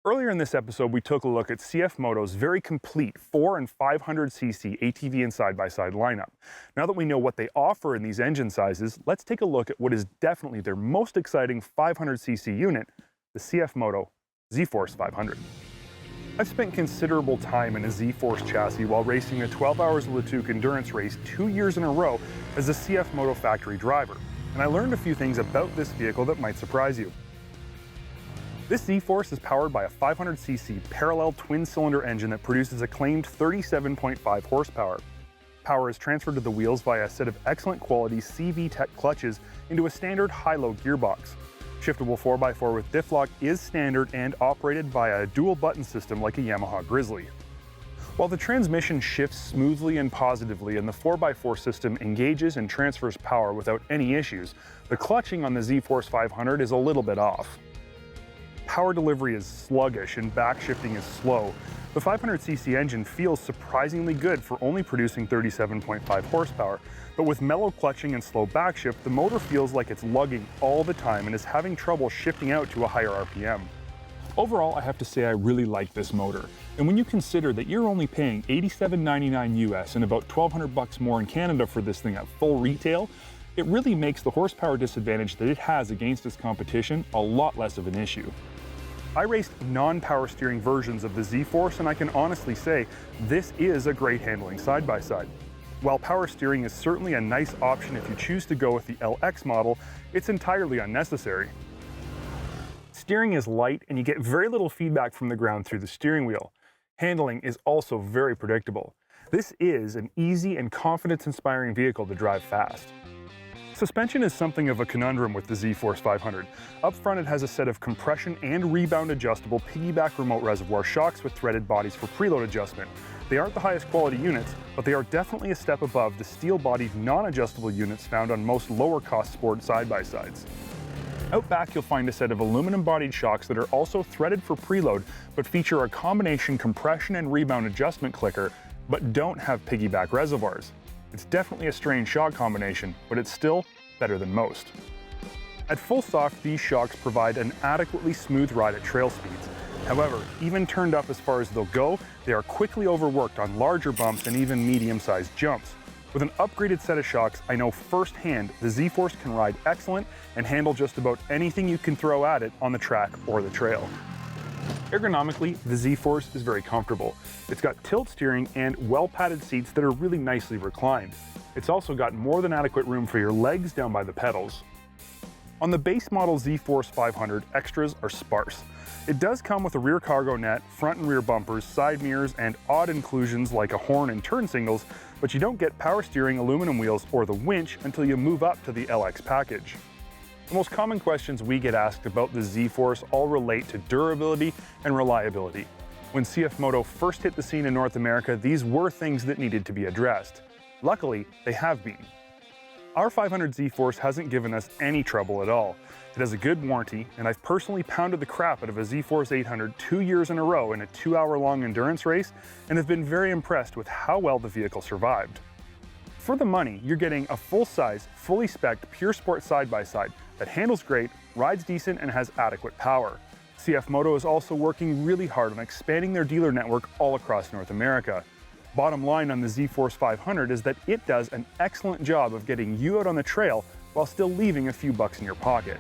Earlier in this episode, we took a look at CFMOTO's very complete 4 and 500cc ATV and side-by-side lineup. Now that we know what they offer in these engine sizes, let's take a look at what is definitely their most exciting 500cc unit, the CFMOTO ZFORCE 500. I've spent considerable time in a ZFORCE chassis while racing the 12 Hours of Latuke endurance race 2 years in a row as a CFMOTO factory driver, and I learned a few things about this vehicle that might surprise you. This ZFORCE is powered by a 500cc parallel twin-cylinder engine that produces a claimed 37.5 horsepower. Power is transferred to the wheels via a set of excellent quality CV Tech clutches into a standard high-low gearbox. Shiftable 4x4 with diff lock is standard and operated via a dual-button system like a Yamaha Grizzly. While the transmission shifts smoothly and positively and the 4x4 system engages and transfers power without any issues, the clutching on the ZFORCE 500 is a little bit off. Power delivery is sluggish and backshifting is slow. The 500cc engine feels surprisingly good for only producing 37.5 horsepower, but with mellow clutching and slow backshift, the motor feels like it's lugging all the time and is having trouble shifting out to a higher RPM. Overall, I have to say I really like this motor, and when you consider that you're only paying $87.99 US and about $1,200 more in Canada for this thing at full retail, it really makes the horsepower disadvantage that it has against its competition a lot less of an issue. I raced non-power steering versions of the ZFORCE and I can honestly say this is a great handling side-by-side. While power steering is certainly a nice option if you choose to go with the LX model, it's entirely unnecessary. Steering is light and you get very little feedback from the ground through the steering wheel. Handling is also very predictable. This is an easy and confidence-inspiring vehicle to drive fast. Suspension is something of a conundrum with the ZFORCE 500. Up front it has a set of compression and rebound adjustable piggyback remote reservoir shocks with threaded bodies for preload adjustment. They aren't the highest quality units, but they are definitely a step above the steel-bodied non-adjustable units found on most lower-cost sport side-by-sides. Out back you'll find a set of aluminum-bodied shocks that are also threaded for preload, but feature a combination compression and rebound adjustment clicker, but don't have piggyback reservoirs. It's definitely a strange shock combination, but it's still better than most. At full soft, these shocks provide an adequately smooth ride at trail speeds. However, even turned up as far as they'll go, they are quickly overworked on larger bumps and even medium-sized jumps. With an upgraded set of shocks, I know firsthand the ZFORCE can ride excellent and handle just about anything you can throw at it on the track or the trail. Ergonomically, the ZFORCE is very comfortable. It's got tilt steering and well-padded seats that are really nicely reclined. It's also got more than adequate room for your legs down by the pedals. On the base model ZFORCE 500, extras are sparse. It does come with a rear cargo net, front and rear bumpers, side mirrors, and odd inclusions like a horn and turn signals, but you don't get power steering, aluminum wheels, or the winch until you move up to the LX package. The most common questions we get asked about the ZFORCE all relate to durability and reliability. When CFMOTO first hit the scene in North America, these were things that needed to be addressed. Luckily, they have been. Our 500 ZFORCE hasn't given us any trouble at all. It has a good warranty, and I've personally pounded the crap out of a ZFORCE 800 2 years in a row in a 2-hour-long endurance race, and have been very impressed with how well the vehicle survived. For the money, you're getting a full-size, fully spec'd pure sport side-by-side that handles great, rides decent, and has adequate power. CFMOTO is also working really hard on expanding their dealer network all across North America. Bottom line on the ZFORCE 500 is that it does an excellent job of getting you out on the trail while still leaving a few bucks in your pocket.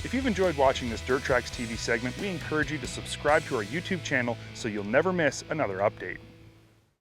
If you've enjoyed watching this Dirt Trax TV segment, we encourage you to subscribe to our YouTube channel so you'll never miss another update.